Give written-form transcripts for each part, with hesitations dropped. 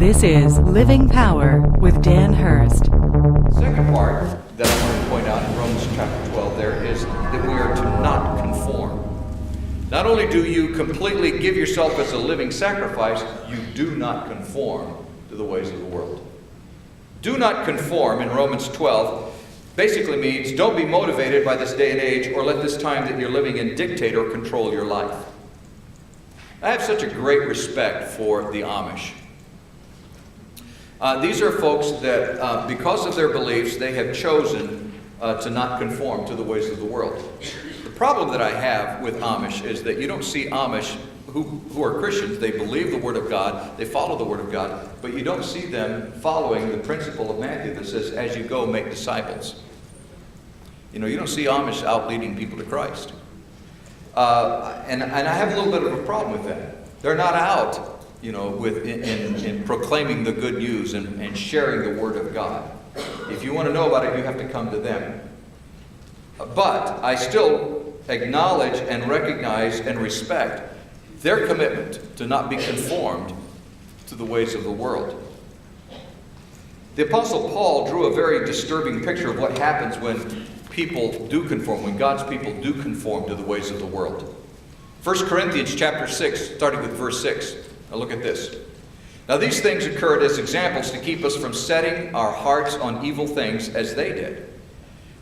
This is Living Power with Dan Hurst. The second part that I want to point out in Romans chapter 12 there is that we are to not conform. Not only do you completely give yourself as a living sacrifice, you do not conform to the ways of the world. Do not conform in Romans 12 basically means don't be motivated by this day and age or let this time that you're living in dictate or control your life. I have such a great respect for the Amish. These are folks that, because of their beliefs, they have chosen to not conform to the ways of the world. The problem that I have with Amish is that you don't see Amish who are Christians. They believe the Word of God, they follow the Word of God, but you don't see them following the principle of Matthew that says, as you go, make disciples. You know, you don't see Amish out leading people to Christ. And I have a little bit of a problem with that. They're not out, you know, in proclaiming the good news and sharing the Word of God. If you want to know about it, you have to come to them. But I still acknowledge and recognize and respect their commitment to not be conformed to the ways of the world. The Apostle Paul drew a very disturbing picture of what happens when people do conform, when God's people do conform to the ways of the world. 1 Corinthians chapter 6, starting with verse 6. Now look at this. Now these things occurred as examples to keep us from setting our hearts on evil things as they did.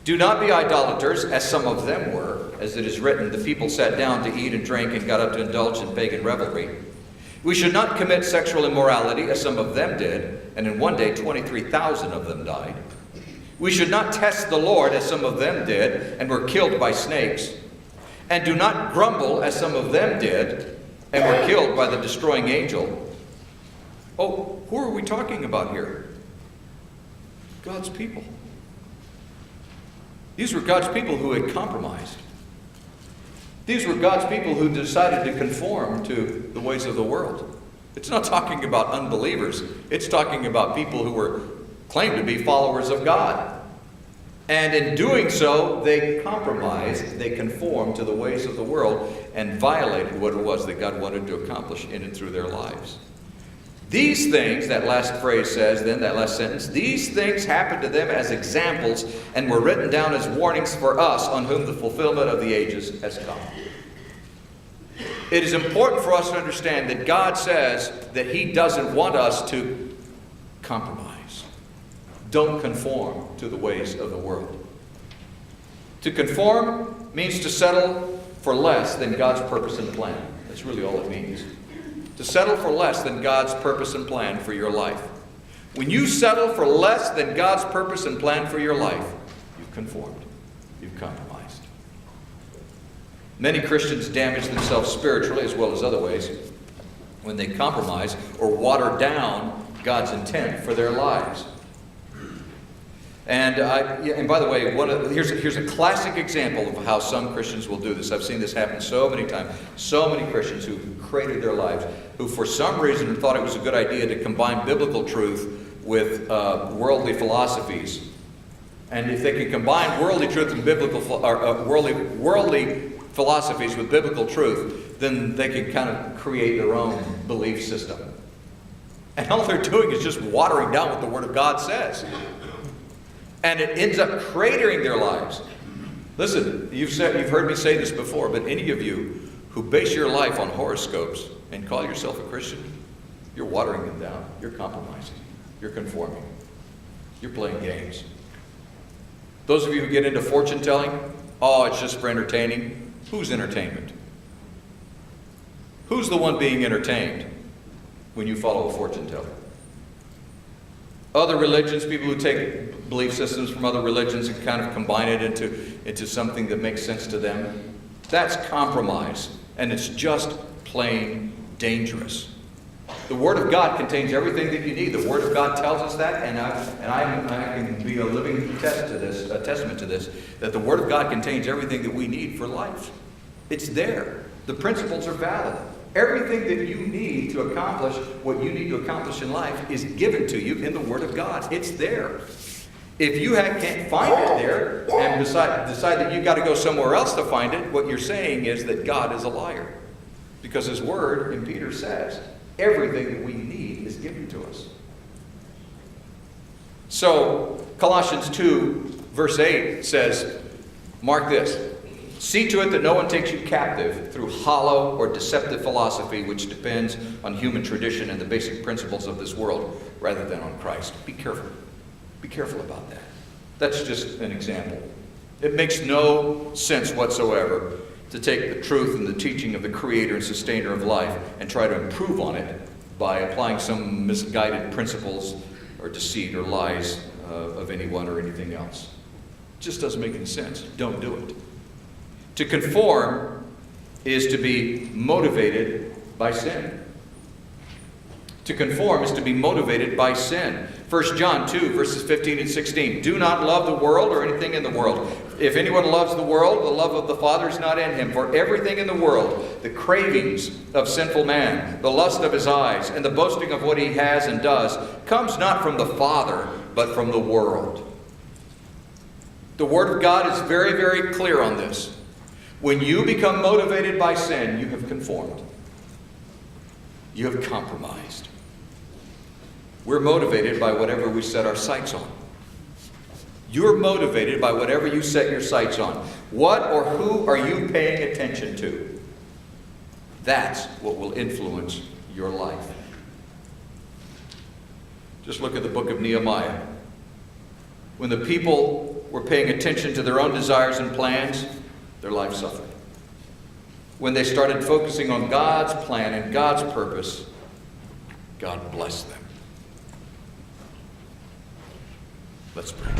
Do not be idolaters, as some of them were. As it is written, the people sat down to eat and drink and got up to indulge in pagan revelry. We should not commit sexual immorality, as some of them did, and in one day 23,000 of them died. We should not test the Lord, as some of them did, and were killed by snakes. And do not grumble, as some of them did, and were killed by the destroying angel. Oh, who are we talking about here? God's people. These were God's people who had compromised. These were God's people who decided to conform to the ways of the world. It's not talking about unbelievers. It's talking about people who were claimed to be followers of God. And in doing so, they compromised, they conformed to the ways of the world and violated what it was that God wanted to accomplish in and through their lives. These things, that last phrase says, then that last sentence, these things happened to them as examples and were written down as warnings for us on whom the fulfillment of the ages has come. It is important for us to understand that God says that He doesn't want us to compromise. Don't conform to the ways of the world. To conform means to settle for less than God's purpose and plan. That's really all it means. To settle for less than God's purpose and plan for your life. When you settle for less than God's purpose and plan for your life, you've conformed. You've compromised. Many Christians damage themselves spiritually as well as other ways when they compromise or water down God's intent for their lives. And by the way, here's a classic example of how some Christians will do this. I've seen this happen so many times. So many Christians who created their lives, who for some reason thought it was a good idea to combine biblical truth with worldly philosophies. And if they could combine worldly truth and worldly philosophies with biblical truth, then they could kind of create their own belief system. And all they're doing is just watering down what the Word of God says. And it ends up cratering their lives. Listen, you've heard me say this before, but any of you who base your life on horoscopes and call yourself a Christian, you're watering them down. You're compromising. You're conforming. You're playing games. Those of you who get into fortune telling, oh, it's just for entertaining. Whose entertainment? Who's the one being entertained when you follow a fortune teller? Other religions, people who take belief systems from other religions and kind of combine it into something that makes sense to them. That's compromise, and it's just plain dangerous. The Word of God contains everything that you need. The Word of God tells us that, and I can be a living testament to this, that the Word of God contains everything that we need for life. It's there. The principles are valid. Everything that you need to accomplish what you need to accomplish in life is given to you in the Word of God. It's there. If you can't find it there and decide that you've got to go somewhere else to find it, what you're saying is that God is a liar. Because His Word in Peter says, everything that we need is given to us. So, Colossians 2, verse 8 says, mark this, see to it that no one takes you captive through hollow or deceptive philosophy which depends on human tradition and the basic principles of this world rather than on Christ. Be careful. Be careful about that. That's just an example. It makes no sense whatsoever to take the truth and the teaching of the Creator and Sustainer of life and try to improve on it by applying some misguided principles or deceit or lies of anyone or anything else. It just doesn't make any sense. Don't do it. To conform is to be motivated by sin. To conform is to be motivated by sin. 1 John 2, verses 15 and 16. Do not love the world or anything in the world. If anyone loves the world, the love of the Father is not in him. For everything in the world, the cravings of sinful man, the lust of his eyes, and the boasting of what he has and does, comes not from the Father, but from the world. The Word of God is very, very clear on this. When you become motivated by sin, you have conformed. You have compromised. We're motivated by whatever we set our sights on. You're motivated by whatever you set your sights on. What or who are you paying attention to? That's what will influence your life. Just look at the book of Nehemiah. When the people were paying attention to their own desires and plans, their life suffered. When they started focusing on God's plan and God's purpose, God blessed them. Let's pray.